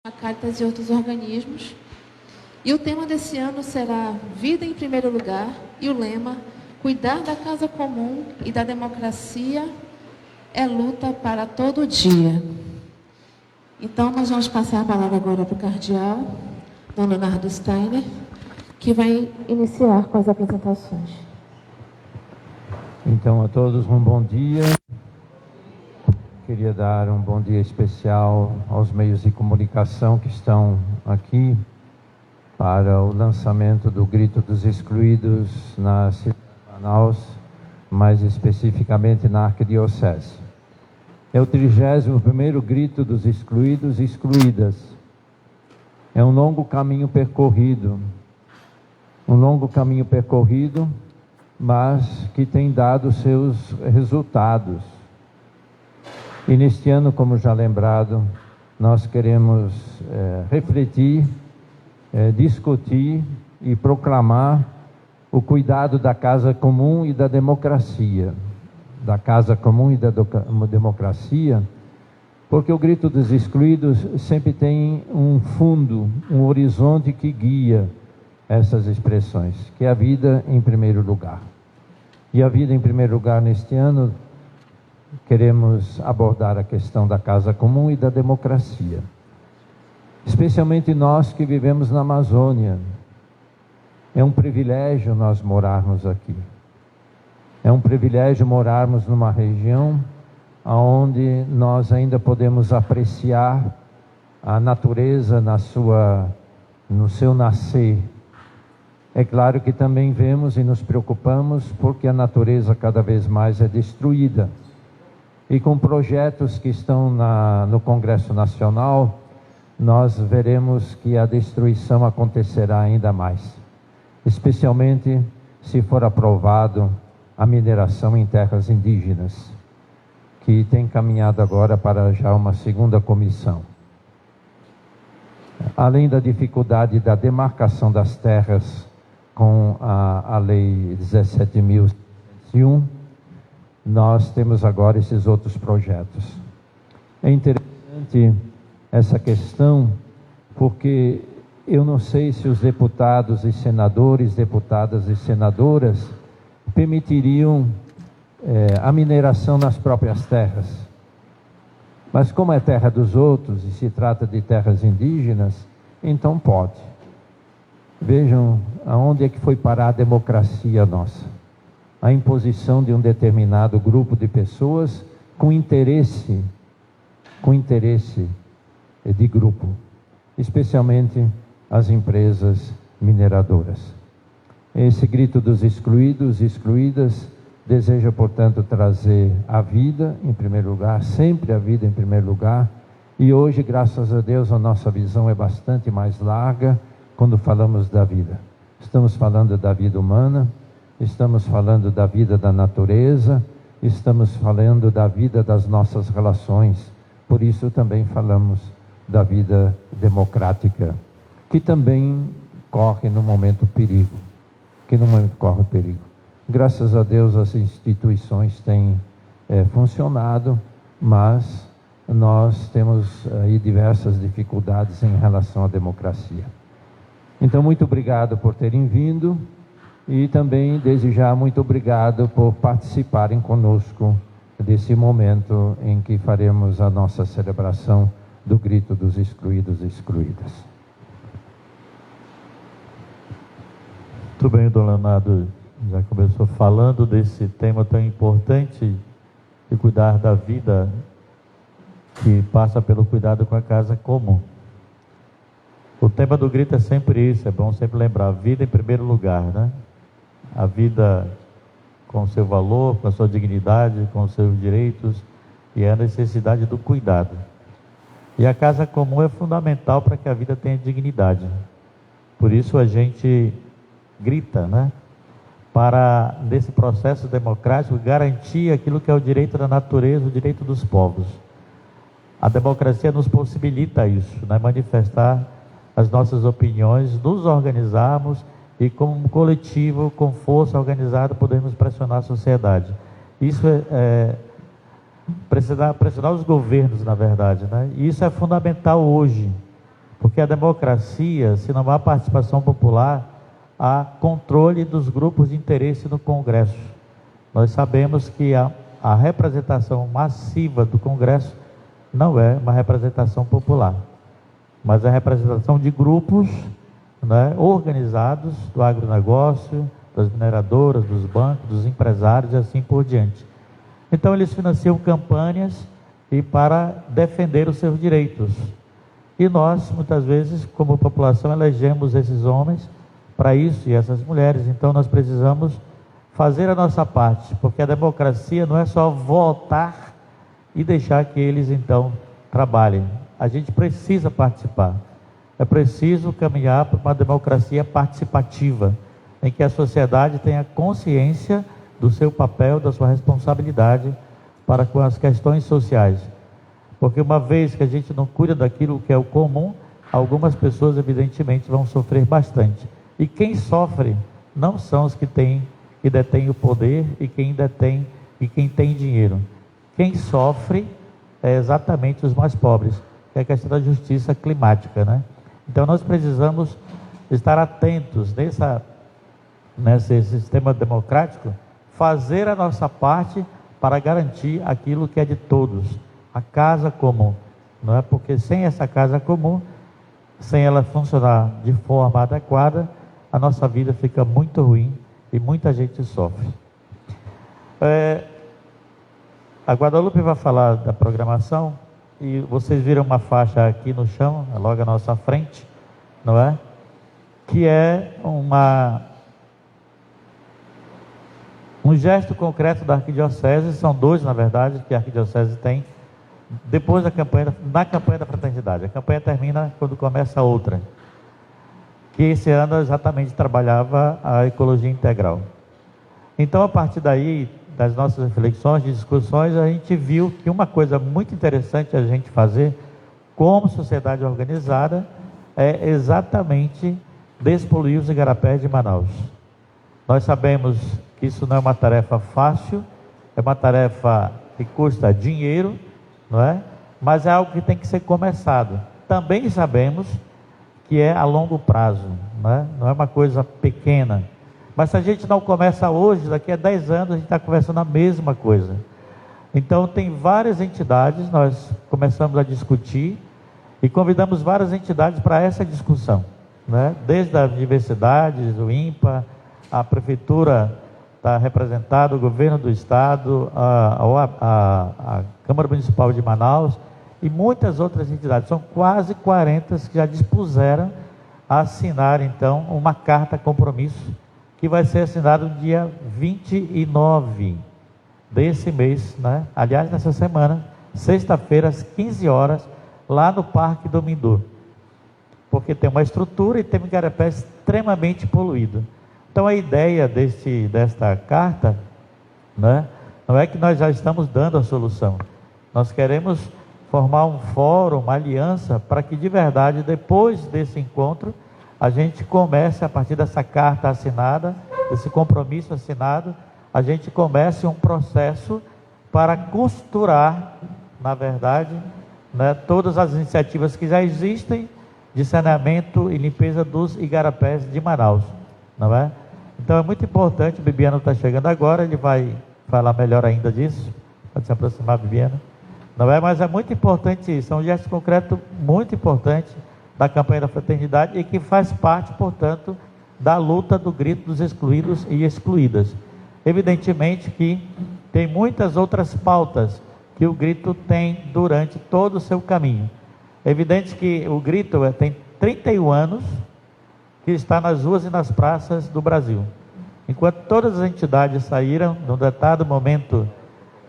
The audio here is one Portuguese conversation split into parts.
a Caritas e outros organismos. E o tema desse ano será Vida em Primeiro Lugar e o lema Cuidar da Casa Comum e da Democracia é luta para todo dia. Então, nós vamos passar a palavra agora para o cardeal, Dom Leonardo Steiner, que vai iniciar com as apresentações. Então, a todos um bom dia. Queria dar um bom dia especial aos meios de comunicação que estão aqui para o lançamento do Grito dos Excluídos na cidade de Manaus, mais especificamente na Arquidiocese. É o 31º Grito dos Excluídos e Excluídas. É um longo caminho percorrido, mas que tem dado seus resultados. E neste ano, como já lembrado, nós queremos refletir, discutir e proclamar o cuidado da casa comum e da democracia. Da casa comum e da democracia, porque o Grito dos Excluídos sempre tem um fundo, um horizonte que guia essas expressões, que é a vida em primeiro lugar. E a vida em primeiro lugar neste ano, queremos abordar a questão da casa comum e da democracia. Especialmente nós que vivemos na Amazônia. É um privilégio nós morarmos aqui. É um privilégio morarmos numa região onde nós ainda podemos apreciar a natureza no seu nascer. É claro que também vemos e nos preocupamos porque a natureza cada vez mais é destruída. E com projetos que estão no Congresso Nacional, nós veremos que a destruição acontecerá ainda mais. Especialmente se for aprovado a mineração em terras indígenas, que tem caminhado agora para já uma segunda comissão. Além da dificuldade da demarcação das terras com a Lei 17.101, nós temos agora esses outros projetos. É interessante essa questão, porque eu não sei se os deputados e senadores, deputadas e senadoras, permitiriam a mineração nas próprias terras. Mas como é terra dos outros e se trata de terras indígenas, então pode. Vejam aonde é que foi parar a democracia nossa. A imposição de um determinado grupo de pessoas com interesse de grupo, especialmente as empresas mineradoras. Esse Grito dos Excluídos e Excluídas deseja, portanto, trazer a vida em primeiro lugar, sempre a vida em primeiro lugar, e hoje, graças a Deus, a nossa visão é bastante mais larga quando falamos da vida. Estamos falando da vida humana, estamos falando da vida da natureza, estamos falando da vida das nossas relações, por isso também falamos da vida democrática, que também corre no momento perigo, Graças a Deus as instituições têm funcionado, mas nós temos aí diversas dificuldades em relação à democracia. Então, muito obrigado por terem vindo e também, desde já, muito obrigado por participarem conosco desse momento em que faremos a nossa celebração do Grito dos Excluídos e Excluídas. Muito bem, Dom Leonardo já começou falando desse tema tão importante de cuidar da vida, que passa pelo cuidado com a casa comum. O tema do grito é sempre isso, é bom sempre lembrar, a vida em primeiro lugar, né? A vida com o seu valor, com a sua dignidade, com os seus direitos e a necessidade do cuidado. E a casa comum é fundamental para que a vida tenha dignidade. Por isso a gente grita, né? Para, nesse processo democrático, garantir aquilo que é o direito da natureza, o direito dos povos. A democracia nos possibilita isso, né? Manifestar as nossas opiniões, nos organizarmos e como coletivo, com força organizada, podemos pressionar a sociedade. Isso pressionar os governos, na verdade, né? E isso é fundamental hoje, Porque a democracia, se não há participação popular, há controle dos grupos de interesse no Congresso. Nós sabemos que a representação massiva do Congresso não é uma representação popular, mas é a representação de grupos, né, organizados do agronegócio, das mineradoras, dos bancos, dos empresários e assim por diante. Então eles financiam campanhas e para defender os seus direitos. E nós, muitas vezes, como população, elegemos esses homens para isso e essas mulheres. Então nós precisamos fazer a nossa parte, porque a democracia não é só votar e deixar que eles então trabalhem. A gente precisa participar. É preciso caminhar para uma democracia participativa, em que a sociedade tenha consciência do seu papel, da sua responsabilidade para com as questões sociais. Porque uma vez que a gente não cuida daquilo que é o comum, algumas pessoas evidentemente vão sofrer bastante. E quem sofre não são os que detêm o poder e quem tem dinheiro. Quem sofre é exatamente os mais pobres, que é a questão da justiça climática, né? Então nós precisamos estar atentos nesse sistema democrático, fazer a nossa parte para garantir aquilo que é de todos, a casa comum, não é? Porque sem essa casa comum, sem ela funcionar de forma adequada, a nossa vida fica muito ruim e muita gente sofre. A Guadalupe vai falar da programação e vocês viram uma faixa aqui no chão, logo à nossa frente, não é? Que é um gesto concreto da Arquidiocese, são dois, na verdade, que a Arquidiocese tem, depois na campanha da fraternidade. A campanha termina quando começa a outra, que esse ano exatamente trabalhava a ecologia integral. Então, a partir daí, das nossas reflexões, de discussões, a gente viu que uma coisa muito interessante a gente fazer, como sociedade organizada, é exatamente despoluir os igarapés de Manaus. Nós sabemos que isso não é uma tarefa fácil, é uma tarefa que custa dinheiro, não é? Mas é algo que tem que ser começado. Também sabemos que é a longo prazo, não é? Não é uma coisa pequena. Mas se a gente não começa hoje, daqui a 10 anos a gente está conversando a mesma coisa. Então tem várias entidades, nós começamos a discutir e convidamos várias entidades para essa discussão, né? Desde as universidades, o INPA, a prefeitura está representada, o governo do estado, a Câmara Municipal de Manaus e muitas outras entidades. São quase 40 que já dispuseram a assinar então uma carta compromisso que vai ser assinada no dia 29 desse mês, né? Aliás, nessa semana, sexta-feira, às 15 horas, lá no Parque do Mindô. Porque tem uma estrutura e tem um igarapé extremamente poluído. Então, a ideia desta carta, né, não é que nós já estamos dando a solução. Nós queremos formar um fórum, uma aliança, para que de verdade, depois desse encontro, a gente comece, a partir dessa carta assinada, desse compromisso assinado, a gente comece um processo para costurar, na verdade, né, todas as iniciativas que já existem de saneamento e limpeza dos igarapés de Manaus, não é? Então é muito importante, Bibiano está chegando agora, ele vai falar melhor ainda disso, pode se aproximar, Bibiano, não é? Mas é muito importante isso, é um gesto concreto muito importante da campanha da fraternidade e que faz parte, portanto, da luta do grito dos excluídos e excluídas. Evidentemente que tem muitas outras pautas que o grito tem durante todo o seu caminho. É evidente que o grito tem 31 anos que está nas ruas e nas praças do Brasil. Enquanto todas as entidades saíram, num dado momento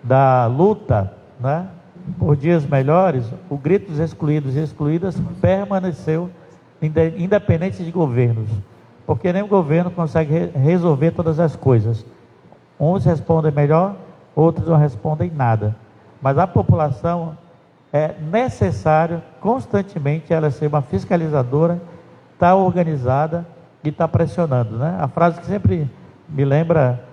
da luta, né, por dias melhores, o grito dos excluídos e excluídas permaneceu independente de governos, porque nenhum governo consegue resolver todas as coisas. Uns respondem melhor, outros não respondem nada. Mas a população é necessário constantemente ela ser uma fiscalizadora, está organizada e está pressionando, né? A frase que sempre me lembra,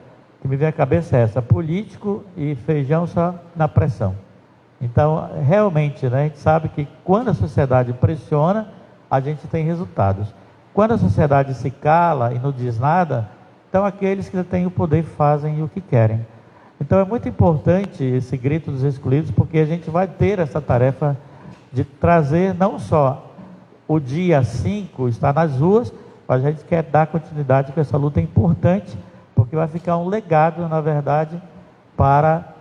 que me vem à cabeça é essa: político e feijão só na pressão. Então, realmente, né, a gente sabe que quando a sociedade pressiona, a gente tem resultados. Quando a sociedade se cala e não diz nada, então aqueles que têm o poder fazem o que querem. Então é muito importante esse grito dos excluídos, porque a gente vai ter essa tarefa de trazer não só o dia 5 estar nas ruas, mas a gente quer dar continuidade com essa luta importante, porque vai ficar um legado, na verdade, para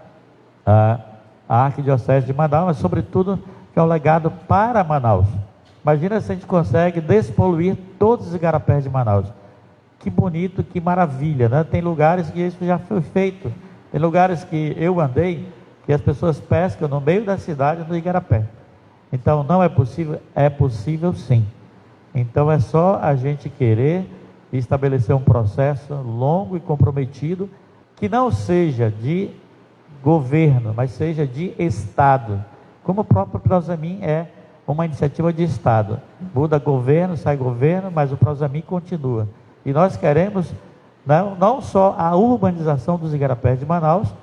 a Arquidiocese de Manaus, mas sobretudo que é um legado para Manaus. Imagina se a gente consegue despoluir todos os igarapés de Manaus. Que bonito, que maravilha, né? Tem lugares que isso já foi feito. Tem lugares que eu andei, que as pessoas pescam no meio da cidade do igarapé. Então, não é possível? É possível sim. Então, é só a gente querer estabelecer um processo longo e comprometido, que não seja de governo, mas seja de Estado. Como o próprio Prosamin é uma iniciativa de Estado. Muda governo, sai governo, mas o Prosamin continua. E nós queremos não só a urbanização dos igarapés de Manaus,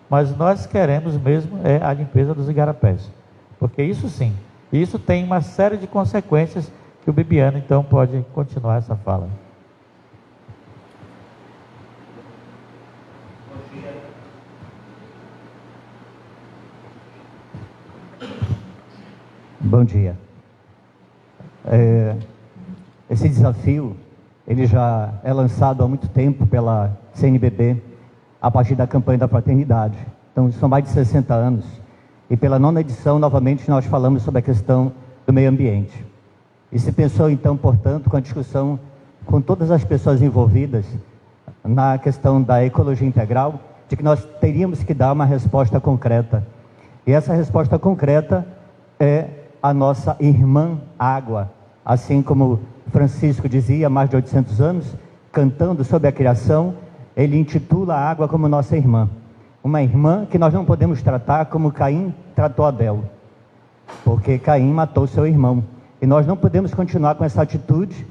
mas nós queremos mesmo a limpeza dos igarapés. Porque isso sim, isso tem uma série de consequências que o Bibiano então pode continuar essa fala. Bom dia. Esse desafio, ele já é lançado há muito tempo pela CNBB, a partir da campanha da fraternidade. Então, são mais de 60 anos. E pela 9ª edição, novamente, nós falamos sobre a questão do meio ambiente. E se pensou, então, portanto, com a discussão com todas as pessoas envolvidas na questão da ecologia integral, de que nós teríamos que dar uma resposta concreta. E essa resposta concreta é a nossa irmã água. Assim como Francisco dizia há mais de 800 anos, cantando sobre a criação, ele intitula a água como nossa irmã. Uma irmã que nós não podemos tratar como Caim tratou Abel, porque Caim matou seu irmão. E nós não podemos continuar com essa atitude,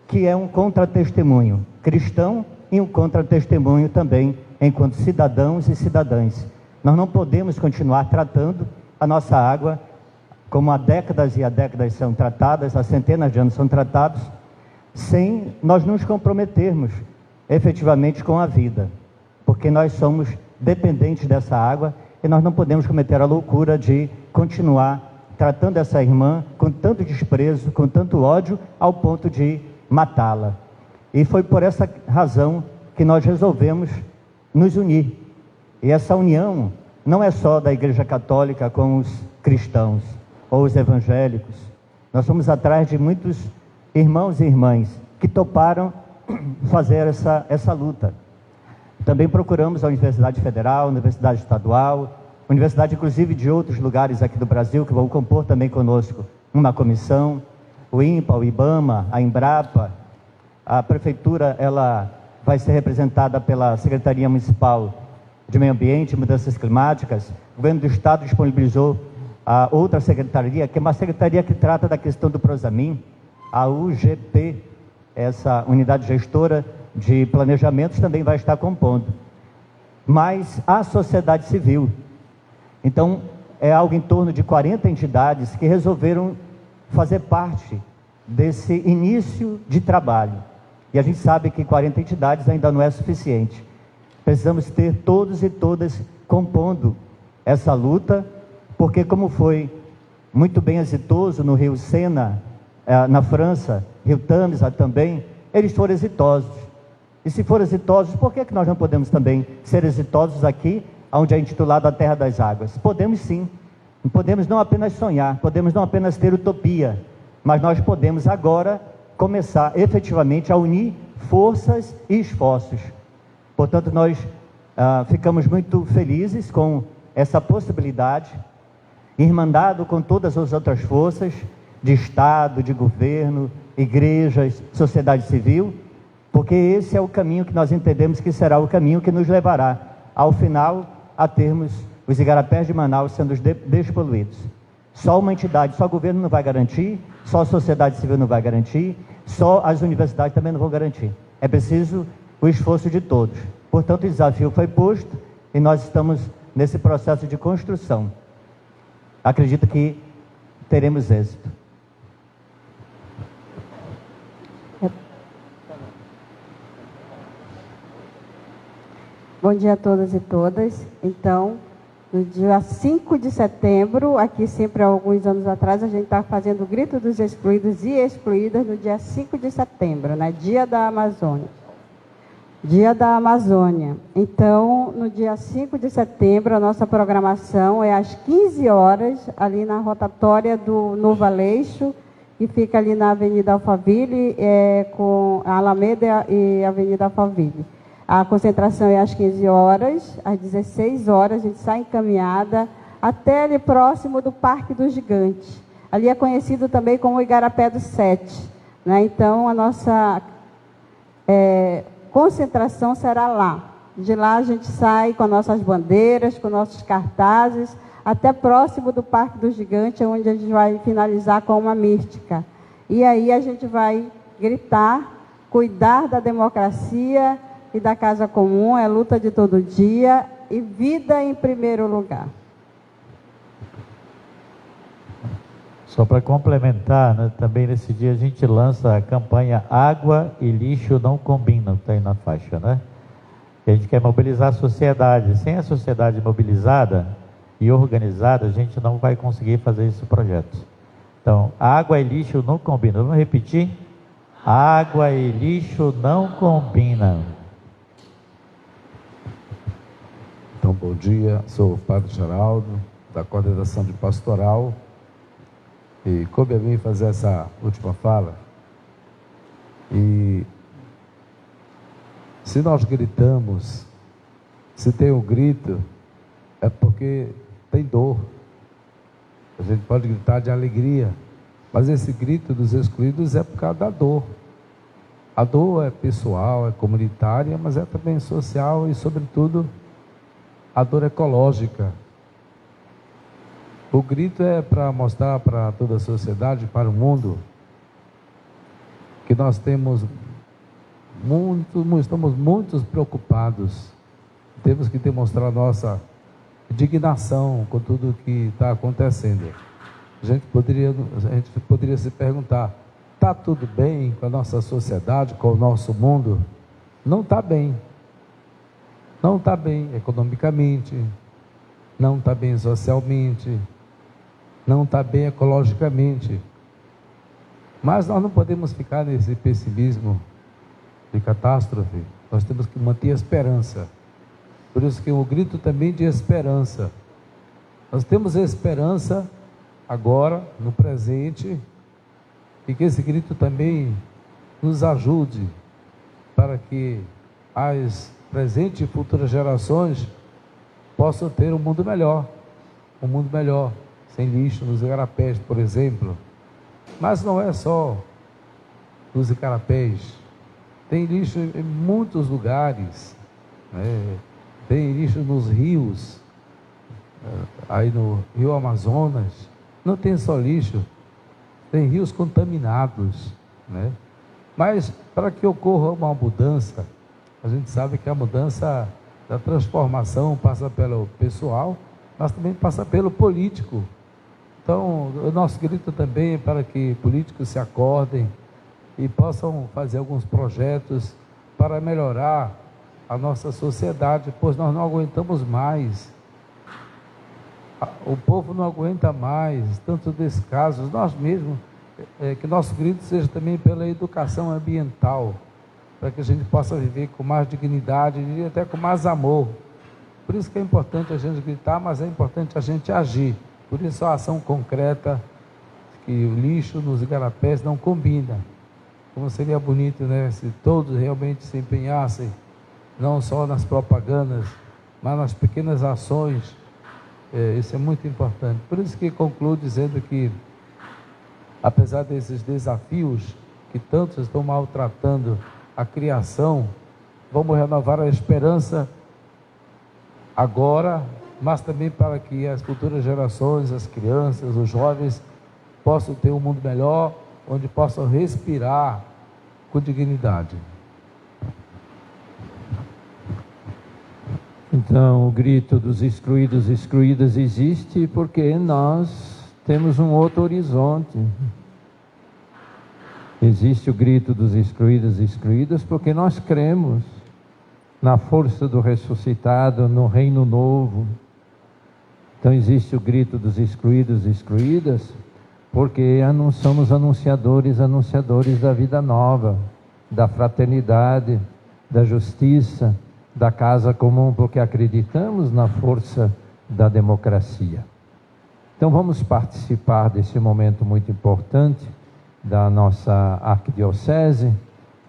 que é um contra-testemunho cristão e um contra-testemunho também enquanto cidadãos e cidadãs. Nós não podemos continuar tratando a nossa água como há décadas e há décadas são tratadas, há centenas de anos são tratados, sem nós nos comprometermos efetivamente com a vida, porque nós somos dependentes dessa água e nós não podemos cometer a loucura de continuar tratando essa irmã com tanto desprezo, com tanto ódio, ao ponto de matá-la. E foi por essa razão que nós resolvemos nos unir. E essa união não é só da Igreja Católica com os cristãos ou os evangélicos. Nós fomos atrás de muitos irmãos e irmãs que toparam fazer essa luta. Também procuramos a Universidade Federal, a Universidade Estadual, universidade inclusive de outros lugares aqui do Brasil, que vão compor também conosco uma comissão, o INPA, o IBAMA, a Embrapa. A Prefeitura, ela vai ser representada pela Secretaria Municipal de Meio Ambiente e Mudanças Climáticas. O Governo do Estado disponibilizou a outra secretaria, que é uma secretaria que trata da questão do Prosamin, a UGP, essa unidade gestora de planejamentos, também vai estar compondo. Mas a sociedade civil. Então, é algo em torno de 40 entidades que resolveram fazer parte desse início de trabalho. E a gente sabe que 40 entidades ainda não é suficiente. Precisamos ter todos e todas compondo essa luta, porque como foi muito bem exitoso no Rio Sena, na França, Rio Tamisa também, eles foram exitosos. E se foram exitosos, por que nós não podemos também ser exitosos aqui, onde é intitulado a Terra das Águas? Podemos sim. Podemos não apenas sonhar, podemos não apenas ter utopia, mas nós podemos agora começar efetivamente a unir forças e esforços. Portanto, nós ficamos muito felizes com essa possibilidade, irmandado com todas as outras forças de Estado, de governo, igrejas, sociedade civil, porque esse é o caminho que nós entendemos que será o caminho que nos levará, ao final, a termos os igarapés de Manaus sendo despoluídos. Só uma entidade, só o governo não vai garantir, só a sociedade civil não vai garantir, só as universidades também não vão garantir. É preciso o esforço de todos. Portanto, o desafio foi posto e nós estamos nesse processo de construção. Acredito que teremos êxito. Bom dia a todas e todas. Então, no dia 5 de setembro, aqui sempre há alguns anos atrás, a gente está fazendo o Grito dos Excluídos e Excluídas no dia 5 de setembro, né? Dia da Amazônia. Dia da Amazônia. Então, no dia 5 de setembro, a nossa programação é às 15 horas, ali na rotatória do Novo Aleixo, que fica ali na Avenida Alphaville, com a Alameda e a Avenida Alphaville. A concentração é às 15 horas, às 16 horas, a gente sai encaminhada até ali próximo do Parque dos Gigantes. Ali é conhecido também como Igarapé do Sete, né? Então, a nossa concentração será lá. De lá a gente sai com as nossas bandeiras, com nossos cartazes, até próximo do Parque do Gigante, onde a gente vai finalizar com uma mística. E aí a gente vai gritar, cuidar da democracia e da casa comum, é luta de todo dia e vida em primeiro lugar. Só para complementar, né, também nesse dia a gente lança a campanha Água e Lixo Não Combinam, que está aí na faixa, né? A gente quer mobilizar a sociedade. Sem a sociedade mobilizada e organizada, a gente não vai conseguir fazer esse projeto. Então, água e lixo não combinam. Vamos repetir? Água e lixo não combinam. Então, bom dia. Sou o Padre Geraldo, da Coordenação de Pastoral. E coube a mim fazer essa última fala. E se nós gritamos, se tem um grito, é porque tem dor. A gente pode gritar de alegria, mas esse grito dos excluídos é por causa da dor. A dor é pessoal, é comunitária, mas é também social e, sobretudo, a dor ecológica. O grito é para mostrar para toda a sociedade, para o mundo, que nós estamos muito preocupados. Temos que demonstrar nossa indignação com tudo que está acontecendo. A gente poderia se perguntar: está tudo bem com a nossa sociedade, com o nosso mundo? Não está bem. Não está bem economicamente, não está bem socialmente, não está bem ecologicamente. Mas nós não podemos ficar nesse pessimismo de catástrofe. Nós temos que manter a esperança. Por isso que o grito também de esperança. Nós temos a esperança agora, no presente, e que esse grito também nos ajude para que as presentes e futuras gerações possam ter um mundo melhor, sem lixo nos igarapés, por exemplo. Mas não é só nos igarapés, tem lixo em muitos lugares, né? Tem lixo nos rios, aí no Rio Amazonas, não tem só lixo, tem rios contaminados, né? Mas para que ocorra uma mudança, a gente sabe que a mudança da transformação passa pelo pessoal, mas também passa pelo político. Então, o nosso grito também é para que políticos se acordem e possam fazer alguns projetos para melhorar a nossa sociedade, pois nós não aguentamos mais. O povo não aguenta mais tantos descasos. Nós mesmos, que nosso grito seja também pela educação ambiental, para que a gente possa viver com mais dignidade e até com mais amor. Por isso que é importante a gente gritar, mas é importante a gente agir. Por isso a ação concreta, que o lixo nos igarapés não combina. Como seria bonito, né, se todos realmente se empenhassem, não só nas propagandas, mas nas pequenas ações. Isso é muito importante. Por isso que concluo dizendo que, apesar desses desafios que tantos estão maltratando a criação, vamos renovar a esperança agora, mas também para que as futuras gerações, as crianças, os jovens, possam ter um mundo melhor, onde possam respirar com dignidade. Então, o grito dos excluídos e excluídas existe porque nós temos um outro horizonte. Existe o grito dos excluídos e excluídas porque nós cremos na força do ressuscitado, no reino novo. Então existe o grito dos excluídos e excluídas, porque somos anunciadores da vida nova, da fraternidade, da justiça, da casa comum, porque acreditamos na força da democracia. Então vamos participar desse momento muito importante da nossa arquidiocese,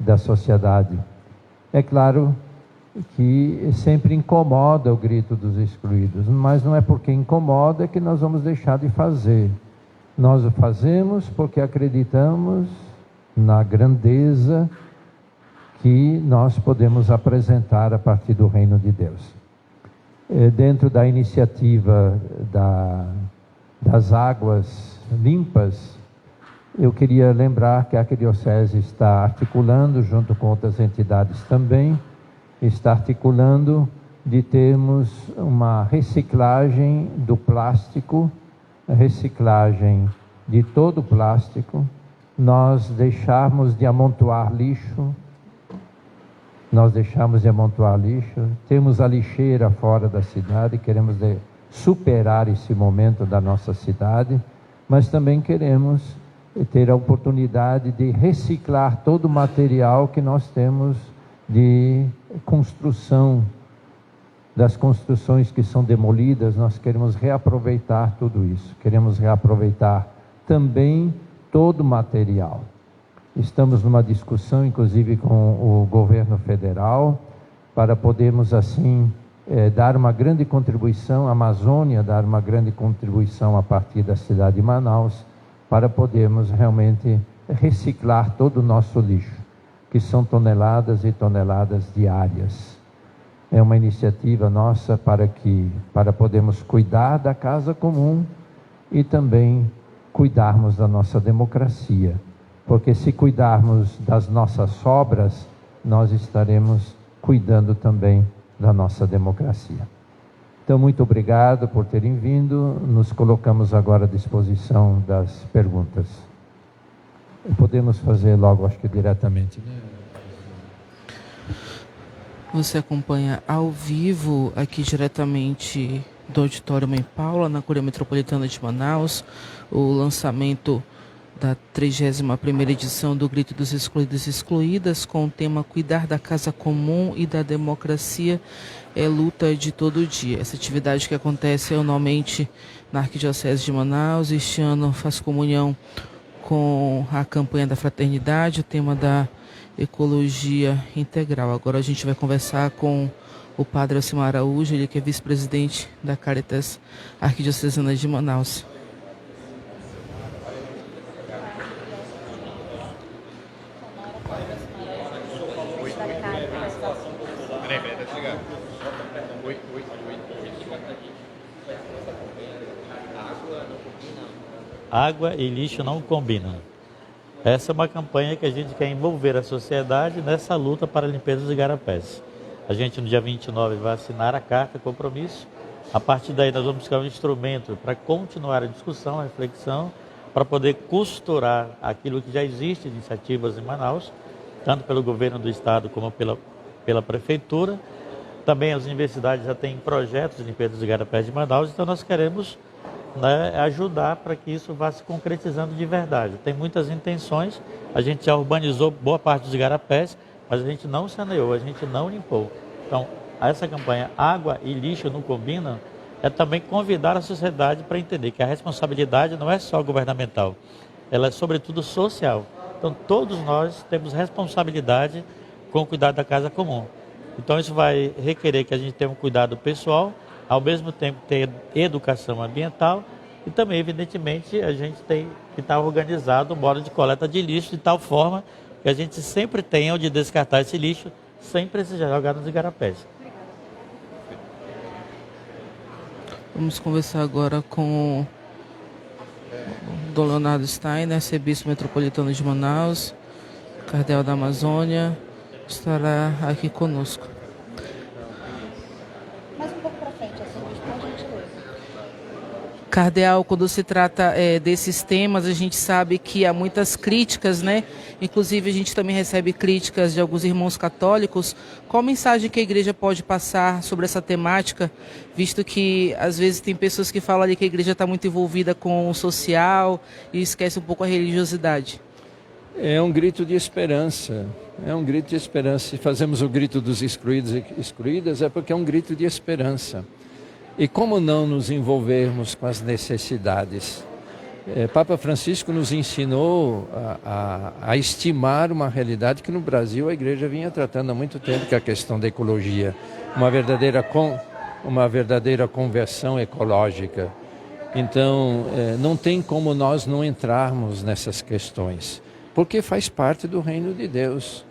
da sociedade. É claro que sempre incomoda o grito dos excluídos, mas não é porque incomoda que nós vamos deixar de fazer. Nós o fazemos porque acreditamos na grandeza que nós podemos apresentar a partir do reino de Deus. Dentro da iniciativa das águas limpas, eu queria lembrar que a Arquidiocese está articulando, junto com outras entidades também, está articulando de termos uma reciclagem do plástico, reciclagem de todo o plástico, nós deixarmos de amontoar lixo, temos a lixeira fora da cidade, queremos superar esse momento da nossa cidade, mas também queremos ter a oportunidade de reciclar todo o material que nós temos de construção, das construções que são demolidas. Nós queremos reaproveitar tudo isso, queremos reaproveitar também todo o material. Estamos numa discussão, inclusive, com o governo federal, para podermos, assim, dar uma grande contribuição, a Amazônia dar uma grande contribuição a partir da cidade de Manaus, para podermos realmente reciclar todo o nosso lixo, que são toneladas e toneladas diárias. É uma iniciativa nossa para podermos cuidar da casa comum e também cuidarmos da nossa democracia. Porque se cuidarmos das nossas sobras, nós estaremos cuidando também da nossa democracia. Então, muito obrigado por terem vindo. Nos colocamos agora à disposição das perguntas. Podemos fazer logo, acho que diretamente, né? Você acompanha ao vivo, aqui diretamente do Auditório Mãe Paula, na Curia Metropolitana de Manaus, o lançamento da 31ª edição do Grito dos Excluídos e Excluídas, com o tema Cuidar da Casa Comum e da Democracia é luta de todo dia. Essa atividade que acontece anualmente na Arquidiocese de Manaus, este ano faz comunhão com a campanha da fraternidade, o tema da ecologia integral. Agora a gente vai conversar com o padre Alcimar Araújo, ele que é vice-presidente da Caritas Arquidiocesana de Manaus. Água e lixo não combinam. Essa é uma campanha que a gente quer envolver a sociedade nessa luta para a limpeza dos igarapés. A gente, no dia 29, vai assinar a carta compromisso. A partir daí, nós vamos buscar um instrumento para continuar a discussão, a reflexão, para poder costurar aquilo que já existe de iniciativas em Manaus, tanto pelo governo do estado como pela prefeitura. Também as universidades já têm projetos de limpeza dos igarapés de Manaus, então nós queremos ajudar para que isso vá se concretizando de verdade. Tem muitas intenções, a gente já urbanizou boa parte dos igarapés, mas a gente não saneou, a gente não limpou. Então, essa campanha Água e Lixo não Combinam é também convidar a sociedade para entender que a responsabilidade não é só governamental, ela é sobretudo social. Então, todos nós temos responsabilidade com o cuidado da casa comum. Então, isso vai requerer que a gente tenha um cuidado pessoal, ao mesmo tempo ter educação ambiental e também, evidentemente, a gente tem que estar organizado o modo de coleta de lixo de tal forma que a gente sempre tenha onde descartar esse lixo sem precisar jogar nos igarapés. Vamos conversar agora com o Dom Leonardo Steiner, arcebispo metropolitano de Manaus, cardeal da Amazônia, estará aqui conosco. Cardeal, quando se trata desses temas, a gente sabe que há muitas críticas, né? Inclusive, a gente também recebe críticas de alguns irmãos católicos. Qual mensagem que a igreja pode passar sobre essa temática, visto que, às vezes, tem pessoas que falam ali que a igreja está muito envolvida com o social e esquece um pouco a religiosidade? É um grito de esperança. É um grito de esperança. Se fazemos o grito dos excluídos e excluídas, é porque é um grito de esperança. E como não nos envolvermos com as necessidades? Papa Francisco nos ensinou a estimar uma realidade que no Brasil a igreja vinha tratando há muito tempo, que é a questão da ecologia. Uma verdadeira conversão ecológica. Então, não tem como nós não entrarmos nessas questões, porque faz parte do reino de Deus.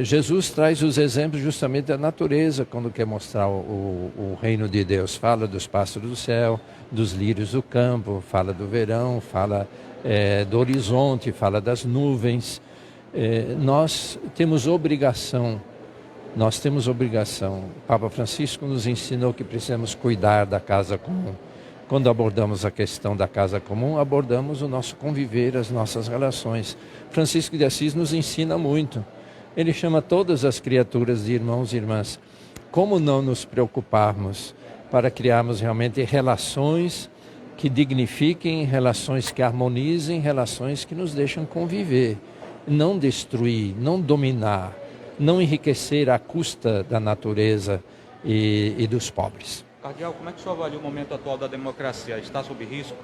Jesus traz os exemplos justamente da natureza quando quer mostrar o reino de Deus. Fala dos pássaros do céu, dos lírios do campo, fala do verão, fala do horizonte, fala das nuvens. Nós temos obrigação. Papa Francisco nos ensinou que precisamos cuidar da casa comum. Quando abordamos a questão da casa comum, abordamos o nosso conviver, as nossas relações. Francisco de Assis nos ensina muito. Ele chama todas as criaturas de irmãos e irmãs. Como não nos preocuparmos para criarmos realmente relações que dignifiquem, relações que harmonizem, relações que nos deixam conviver. Não destruir, não dominar, não enriquecer à custa da natureza e dos pobres. Cardeal, como é que o senhor avalia o momento atual da democracia? Está sob risco?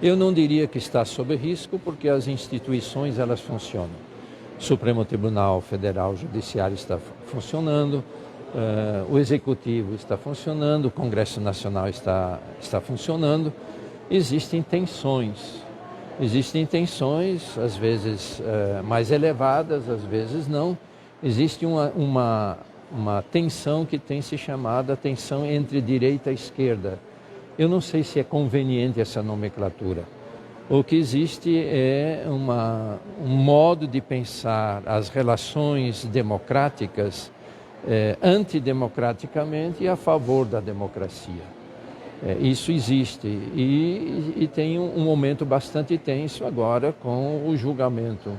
Eu não diria que está sob risco, porque as instituições elas funcionam. O Supremo Tribunal Federal, o Judiciário está funcionando, o Executivo está funcionando, o Congresso Nacional está funcionando. Existem tensões, às vezes mais elevadas, às vezes não. Existe uma tensão que tem se chamado a tensão entre direita e esquerda. Eu não sei se é conveniente essa nomenclatura. O que existe é um modo de pensar as relações democráticas antidemocraticamente e a favor da democracia. Isso existe e tem um momento bastante tenso agora com o julgamento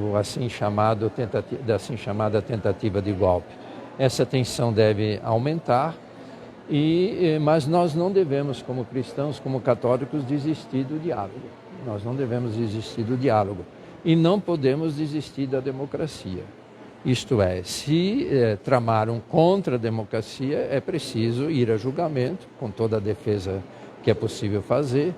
da assim chamada tentativa de golpe. Essa tensão deve aumentar. Mas nós não devemos, como cristãos, como católicos, desistir do diálogo. Nós não devemos desistir do diálogo. E não podemos desistir da democracia. Isto é, se tramaram contra a democracia, é preciso ir a julgamento, com toda a defesa que é possível fazer,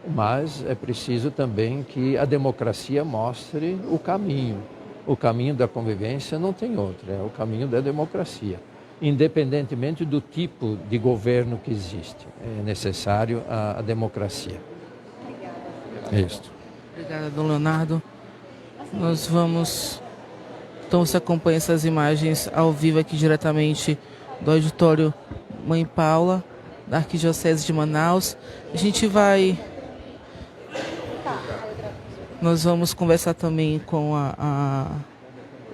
mas é preciso também que a democracia mostre o caminho. O caminho da convivência não tem outro, é o caminho da democracia. Independentemente do tipo de governo que existe. É necessário a democracia. É isto. Obrigada, Dom Leonardo. Nós vamos... Então você acompanha essas imagens ao vivo aqui diretamente do auditório Mãe Paula, da Arquidiocese de Manaus. Nós vamos conversar também com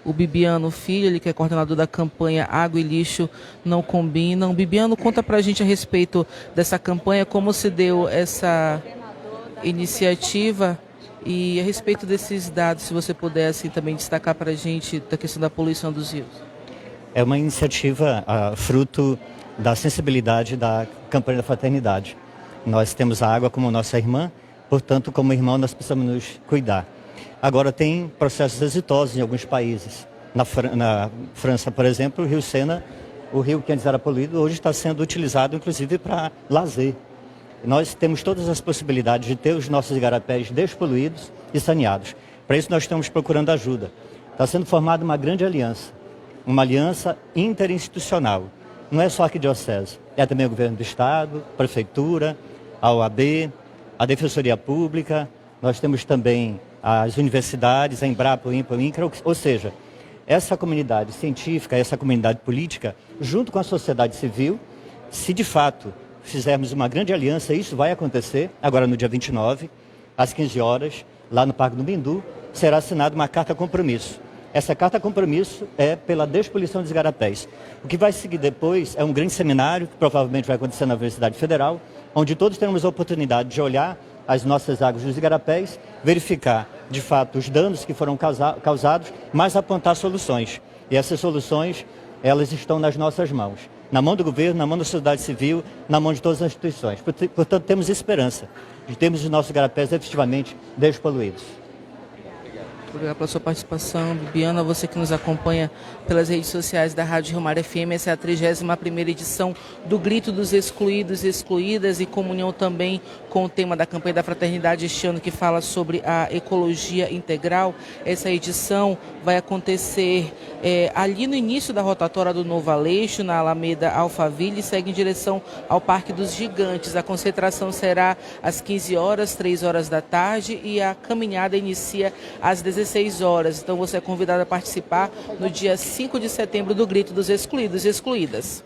o Bibiano Filho, ele que é coordenador da campanha Água e Lixo Não Combinam. Bibiano, conta pra gente a respeito dessa campanha, como se deu essa iniciativa e a respeito desses dados, se você puder assim, também destacar pra gente da questão da poluição dos rios. É uma iniciativa fruto da sensibilidade da campanha da fraternidade. Nós temos a água como nossa irmã, portanto, como irmão, nós precisamos nos cuidar. Agora, tem processos exitosos em alguns países. Na França, por exemplo, o rio Sena, o rio que antes era poluído, hoje está sendo utilizado, inclusive, para lazer. Nós temos todas as possibilidades de ter os nossos igarapés despoluídos e saneados. Para isso, nós estamos procurando ajuda. Está sendo formada uma grande aliança, uma aliança interinstitucional. Não é só a Arquidiocese, é também o Governo do Estado, a Prefeitura, a OAB, a Defensoria Pública, nós temos também as universidades, a Embrapa, o INPA, o INCRA, ou seja, essa comunidade científica, essa comunidade política, junto com a sociedade civil, se de fato fizermos uma grande aliança, isso vai acontecer, agora no dia 29, às 15 horas, lá no Parque do Bindu, será assinada uma carta compromisso. Essa carta compromisso é pela despoluição dos igarapés. O que vai seguir depois é um grande seminário, que provavelmente vai acontecer na Universidade Federal, onde todos teremos a oportunidade de olhar as nossas águas dos igarapés, verificar, de fato, os danos que foram causados, mas apontar soluções. E essas soluções, elas estão nas nossas mãos. Na mão do governo, na mão da sociedade civil, na mão de todas as instituições. Portanto, temos esperança de termos os nossos igarapés efetivamente despoluídos. Obrigado pela sua participação, Bibiana. Você que nos acompanha pelas redes sociais da Rádio Rio Mar FM, essa é a 31ª edição do Grito dos Excluídos e Excluídas, e comunhão também com o tema da campanha da fraternidade este ano, que fala sobre a ecologia integral. Essa edição vai acontecer ali no início da rotatória do Novo Aleixo, na Alameda Alphaville, e segue em direção ao Parque dos Gigantes. A concentração será às 15 horas, 3 horas da tarde, e a caminhada inicia às 16 horas. Então você é convidado a participar no dia 5 de setembro do Grito dos Excluídos e Excluídas.